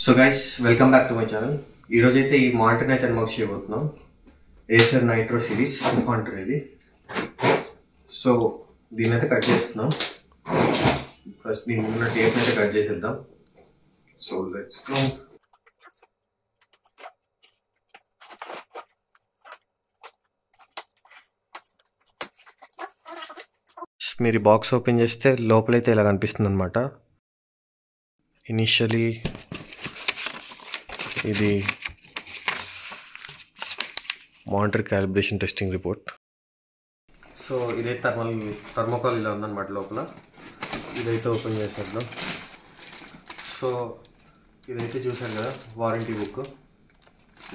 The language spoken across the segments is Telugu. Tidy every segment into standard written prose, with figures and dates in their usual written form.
So guys welcome back to my channel. ఈరోజు అయితే ఈ మానిటర్ని అయితే అన్బాక్స్ చేయబోతున్నాం. ఏసర్ నైట్రో సిరీస్ మానిటర్ ఇది. సో దీన్ని అయితే కట్ చేస్తున్నాం. ఫస్ట్ దీని ముందున్న టేప్ని అయితే కట్ చేసేద్దాం. So let's go. మీరు బాక్స్ ఓపెన్ చేస్తే లోపలైతే ఇలా కనిపిస్తుంది అనమాట. ఇనిషియలీ ఇది monitor calibration testing report. So ఇదైతే థర్మోకాల్ ఇలా ఉందన్నమాట లోపల. ఇదైతే ఓపెన్ చేసేద్దాం. సో ఇదైతే చూసారు కదా వారంటీ బుక్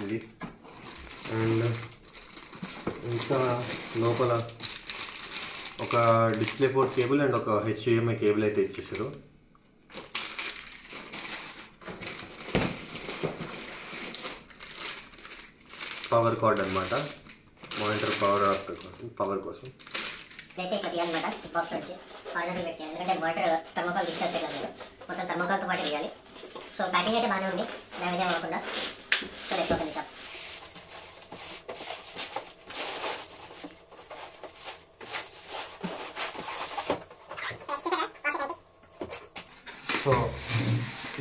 ఇది. అండ్ ఇంకా లోపల ఒక డిస్ప్లే పోర్ట్ కేబుల్ అండ్ ఒక HDMI కేబుల్ అయితే ఇచ్చేసారు. పవర్ కార్డ్ అనమాట, మానిటర్ పవర్ కోసం. అయితే ఇట్లా తీయాలన్నమాట బాక్స్ నుంచి ఆర్డర్ పెట్టి, ఎందుకంటే వాటర్ థర్మోకాల్ తీసుకొచ్చారు కదా, మొత్తం థర్మోకాల్తో పాటు తీయాలి. సో ప్యాకింగ్ అయితే బాగానే ఉంది, డ్యామేజ్ అవ్వకుండా. So let's open this up. So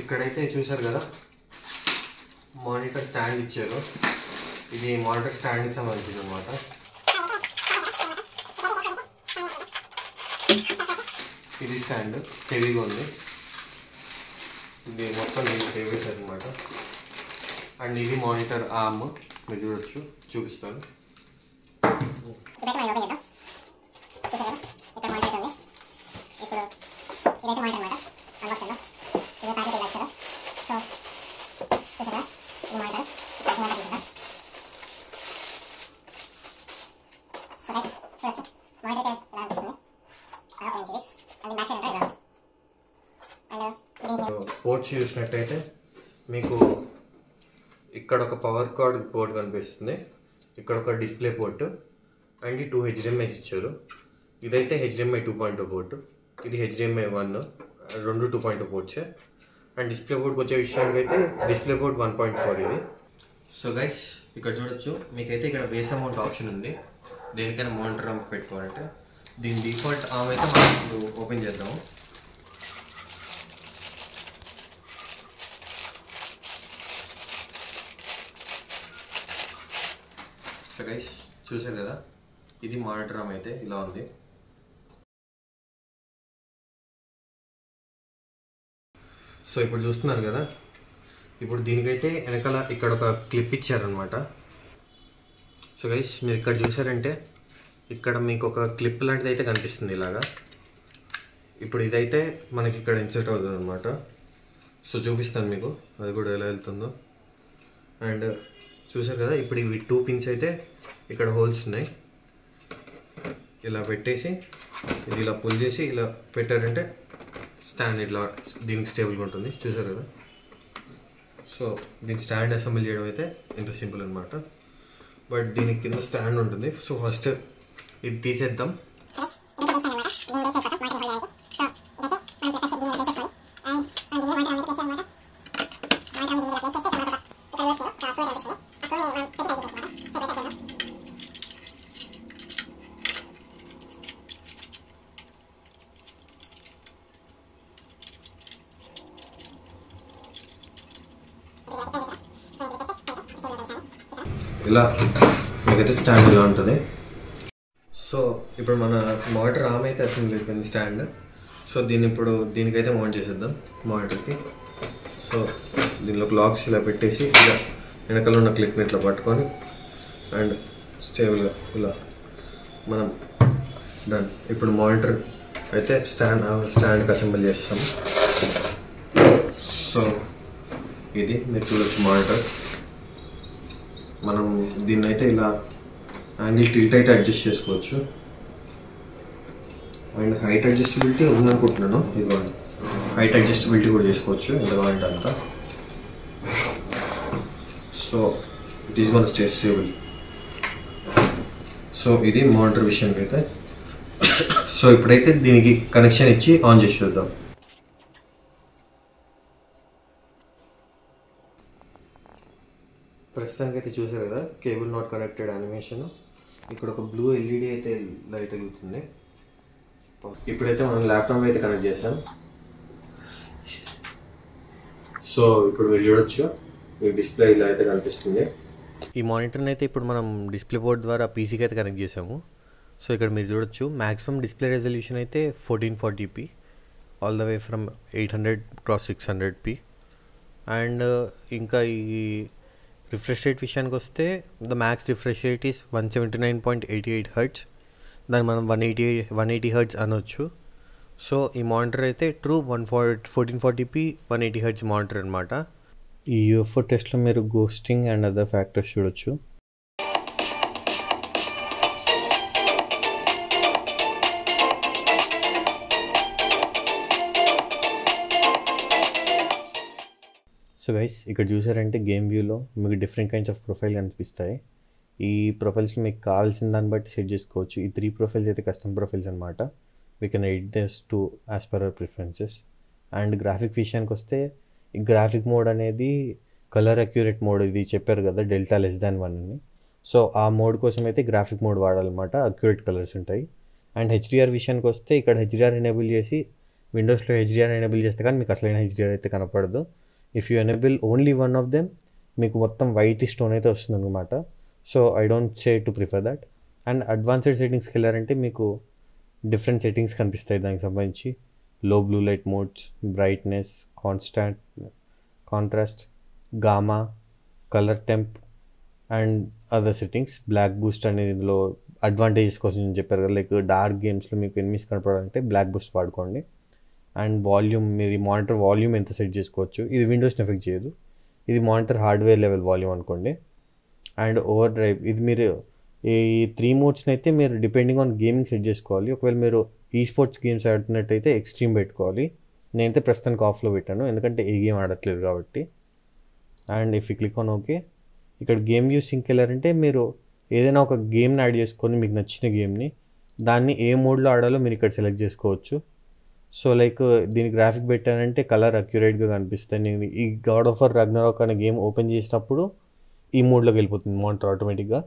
ఇక్కడైతే చూసారు కదా మానిటర్ స్టాండ్ ఇచ్చారు. ఇది మానిటర్ స్టాండ్కి సంబంధించింది అనమాట. ఇది స్టాండ్ హెవీగా ఉంది. ఇది మొత్తం హెవీ అనమాట. అండ్ ఇది మానిటర్ ఆర్మ్ మీరు చూడొచ్చు, చూపిస్తాను. పోర్ట్స్ చూసినట్టయితే మీకు ఇక్కడ ఒక పవర్ కార్డ్ పోర్ట్ కనిపిస్తుంది, ఇక్కడ ఒక డిస్ప్లే పోర్ట్ అండ్ 2 HDMIs ఇచ్చారు. ఇదైతే HDMI 2.2 పోర్ట్, ఇది HDMI 1, రెండు 2.2 పోర్ట్సే. అండ్ డిస్ప్లే పోర్ట్కి వచ్చే విషయానికి అయితే డిస్ప్లే పోర్ట్ 1.4 ఇది. సో గైస్ ఇక్కడ చూడొచ్చు, మీకైతే ఇక్కడ వేస్ అమౌంట్ ఆప్షన్ ఉంది దేనికైనా మానిటర్ ఆర్మ్ పెట్టుకోవాలంటే. దీని డిఫాల్ట్ ఆర్మ్ అయితే మనం ఇప్పుడు ఓపెన్ చేద్దాము. సో గైస్ చూసారు కదా, ఇది మానిటర్ ఆర్మ్ అయితే ఇలా ఉంది. సో ఇప్పుడు చూస్తున్నారు కదా, ఇప్పుడు దీనికైతే వెనకాల ఇక్కడ ఒక క్లిప్ ఇచ్చారనమాట. సో గైస్ మీరు ఇక్కడ చూసారంటే ఇక్కడ మీకు ఒక క్లిప్ లాంటిది అయితే కనిపిస్తుంది ఇలాగా. ఇప్పుడు ఇదైతే మనకి ఇక్కడ ఇన్సర్ట్ అవుతుంది అనమాట. సో చూపిస్తాను మీకు అది కూడా ఎలా వెళ్తుందో. అండ్ చూసారు కదా, ఇప్పుడు ఇవి 2 పిన్స్ అయితే ఇక్కడ హోల్స్ ఉన్నాయి. ఇలా పెట్టేసి ఇది ఇలా పుల్ చేసి ఇలా పెట్టారంటే స్టాండ్ ఇట్లా దీనికి స్టేబుల్గా ఉంటుంది. చూసారు కదా. సో దీని స్టాండ్ అసెంబుల్ చేయడం అయితే ఇంత సింపుల్ అనమాట. బట్ దీనికి కింద స్టాండ్ ఉంటుంది. సో ఫస్ట్ ఇది తీసేద్దాం. ఇలా మీకైతే స్టాండ్ ఇలా ఉంటుంది. సో ఇప్పుడు మన మానిటర్ ఆర్మ్ అయితే అసెంబ్లీ అయిపోయింది స్టాండ్. సో దీన్ని ఇప్పుడు దీనికైతే మౌంట్ చేసేద్దాం మానిటర్కి. సో దీనిలో లాక్స్ ఇలా పెట్టేసి ఇలా వెనకాల ఉన్న క్లిప్ని ఇట్లా పట్టుకొని అండ్ స్టేబుల్గా ఇలా మనం డన్. ఇప్పుడు మానిటర్ అయితే స్టాండ్కి అసెంబుల్ చేస్తాం. సో ఇది మీరు చూడొచ్చు మానిటర్. మనం దీన్ని అయితే ఇలా యాంగిల్ టిల్ట్ అయితే అడ్జస్ట్ చేసుకోవచ్చు. అండ్ హైట్ అడ్జస్టబిలిటీ ఉందనుకుంటున్నాను. ఇదిగోండి, హైట్ అడ్జస్టబిలిటీ కూడా చేసుకోవచ్చు ఎంత కావాలంటే అంత. So it is gonna stay stable. So ఇది మానిటర్ విషయానికి అయితే. సో ఇప్పుడైతే దీనికి కనెక్షన్ ఇచ్చి ఆన్ చేసి చూద్దాం. ప్రస్తుతానికి అయితే చూసారు కదా కేబుల్ నాట్ కనెక్టెడ్ యానిమేషన్. ఇక్కడ ఒక బ్లూ ఎల్ఈడి అయితే లైట్ వెలుగుతుంది. ఇప్పుడైతే మనం ల్యాప్టాప్ అయితే కనెక్ట్ చేసాం. సో ఇప్పుడు మీరు చూడొచ్చు, మీకు డిస్ప్లే ఇలా అయితే కనిపిస్తుంది. ఈ మానిటర్ని అయితే ఇప్పుడు మనం డిస్ప్లే బోర్డ్ ద్వారా పీసీకి అయితే కనెక్ట్ చేసాము. సో ఇక్కడ మీరు చూడొచ్చు మ్యాక్సిమం డిస్ప్లే రెజల్యూషన్ అయితే 1440p all the way from 800x600p. And ఇంకా ఈ రిఫ్రెష్ రేట్ విషయానికి వస్తే the max refresh rate is 179.88 Hz. దాన్ని మనం 180 Hz అనొచ్చు. సో ఈ మానిటర్ అయితే ట్రూ 1440p 180 Hz మానిటర్ అనమాట. ఈ యూఎఫ్ఓ టెస్ట్లో మీరు గోస్టింగ్ అండ్ అదర్ ఫ్యాక్టర్స్ చూడొచ్చు. సో గైస్ ఇక్కడ చూసారంటే గేమ్ వ్యూలో మీకు డిఫరెంట్ కైండ్స్ ఆఫ్ ప్రొఫైల్ కనిపిస్తాయి. ఈ ప్రొఫైల్స్ని మీకు కావాల్సిన దాన్ని బట్టి సెట్ చేసుకోవచ్చు. ఈ 3 ప్రొఫైల్స్ అయితే కస్టమ్ ప్రొఫైల్స్ అనమాట. We can edit this to as per our preferences. And graphic విషయానికి వస్తే ఈ గ్రాఫిక్ మోడ్ అనేది కలర్ అక్యూరేట్ మోడ్, ఇది చెప్పారు కదా డెల్టా <1 అని. సో ఆ మోడ్ కోసం అయితే గ్రాఫిక్ మోడ్ వాడాలన్నమాట, అక్యూరేట్ కలర్స్ ఉంటాయి. అండ్ హెచ్డిఆర్ విషయానికి వస్తే ఇక్కడ హెచ్డిఆర్ ఎనేబుల్ చేసి విండోస్లో హెచ్డిఆర్ ఎనేబుల్ చేస్తే కానీ మీకు అసలైన హెచ్డిఆర్ అయితే కనపడదు. If you enable only one of them మీకు మొత్తం వైట్ స్టోన్ అయితే వస్తుంది అనమాట. So I don't say to prefer that. And advanced సెట్టింగ్స్కి వెళ్ళారంటే మీకు డిఫరెంట్ సెట్టింగ్స్ కనిపిస్తాయి దానికి సంబంధించి. Low blue light modes, brightness, contrast, gamma, colour temp and other settings. Black boost అనేది ఇందులో అడ్వాంటేజెస్ కోసం చెప్పారు కదా, లైక్ డార్క్ గేమ్స్లో మీకు ఎనిమిస్ కనపడాలంటే బ్లాక్ బూస్ట్ వాడుకోండి. అండ్ వాల్యూమ్, మీరు మానిటర్ వాల్యూమ్ ఎంత సెట్ చేసుకోవచ్చు, ఇది విండోస్ని ఎఫెక్ట్ చేయదు, ఇది మానిటర్ హార్డ్వేర్ లెవెల్ వాల్యూమ్ అనుకోండి. అండ్ ఓవర్ డ్రైవ్, ఇది మీరు ఈ 3 మోడ్స్ని అయితే మీరు డిపెండింగ్ ఆన్ గేమింగ్ సెట్ చేసుకోవాలి. ఒకవేళ మీరు ఈ స్పోర్ట్స్ గేమ్స్ ఆడుతున్నట్టయితే ఎక్స్ట్రీమ్ పెట్టుకోవాలి. నేనైతే ప్రస్తుతానికి ఆఫ్లో పెట్టాను ఎందుకంటే ఏ గేమ్ ఆడట్లేదు కాబట్టి. And if you click on okay, ఇక్కడ గేమ్ వ్యూ సింక్ వెళ్ళారంటే మీరు ఏదైనా ఒక గేమ్ని యాడ్ చేసుకొని మీకు నచ్చిన గేమ్ని దాన్ని ఏ మోడ్లో ఆడాలో మీరు ఇక్కడ సెలెక్ట్ చేసుకోవచ్చు. సో లైక్ దీని గ్రాఫిక్ పెట్టానంటే కలర్ అక్యురేట్గా కనిపిస్తాయి. నేను ఈ గాడ్ ఆఫ్ వార్ రాగ్నరాక్ అనే గేమ్ ఓపెన్ చేసినప్పుడు ఈ మోడ్లోకి వెళ్ళిపోతుంది మానిటర్ ఆటోమేటిక్గా.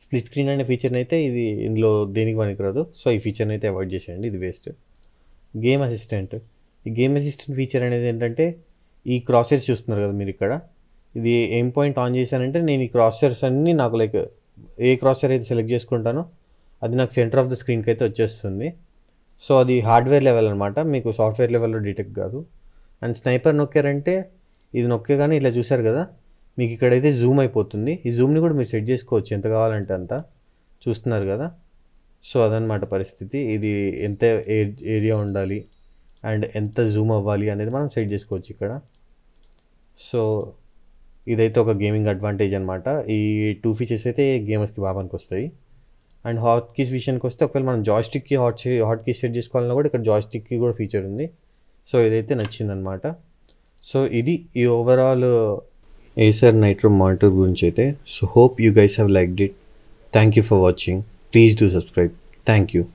స్ప్లిట్ స్క్రీన్ అనే ఫీచర్ని అయితే ఇది ఇందులో దేనికి పనికిరాదు. సో ఈ ఫీచర్ని అయితే అవాయిడ్ చేసేయండి, ఇది వేస్ట్. గేమ్ అసిస్టెంట్, ఈ గేమ్ అసిస్టెంట్ ఫీచర్ అనేది ఏంటంటే ఈ క్రాసర్స్ చూస్తున్నారు కదా మీరు ఇక్కడ, ఇది ఏం పాయింట్ ఆన్ చేశానంటే నేను ఈ క్రాసర్స్ అన్నీ నాకు లైక్ ఏ క్రాసర్ అయితే సెలెక్ట్ చేసుకుంటానో అది నాకు సెంటర్ ఆఫ్ ద స్క్రీన్కి అయితే వచ్చేస్తుంది. సో అది హార్డ్వేర్ లెవెల్ అనమాట, మీకు సాఫ్ట్వేర్ లెవెల్లో డిటెక్ట్ కాదు. అండ్ స్నైపర్ నొక్కారంటే ఇది నొక్కగానే ఇలా చూసారు కదా మీకు ఇక్కడైతే జూమ్ అయిపోతుంది. ఈ జూమ్ని కూడా మీరు సెట్ చేసుకోవచ్చు ఎంత కావాలంటే అంత, చూస్తున్నారు కదా. సో అదనమాట పరిస్థితి. ఇది ఎంత ఏరియా ఉండాలి అండ్ ఎంత జూమ్ అవ్వాలి అనేది మనం సెట్ చేసుకోవచ్చు ఇక్కడ. సో ఇదైతే ఒక గేమింగ్ అడ్వాంటేజ్ అనమాట. ఈ 2 ఫీచర్స్ అయితే గేమర్స్కి బాగా పనికొస్తాయి. అండ్ హాట్ కీస్ విషయానికి వస్తే ఒకవేళ మనం జాయ్స్టిక్కి హాట్ కీస్ సెట్ చేసుకోవాలన్నా కూడా ఇక్కడ జాయ్స్టిక్కి కూడా ఫీచర్ ఉంది. సో ఇదైతే నచ్చిందనమాట. సో ఇది ఈ ఓవరాల్ ఏసర్ నైట్రో మానిటర్ గురించి అయితే. So hope you guys have liked it. Thank you for watching. Please do subscribe. Thank you.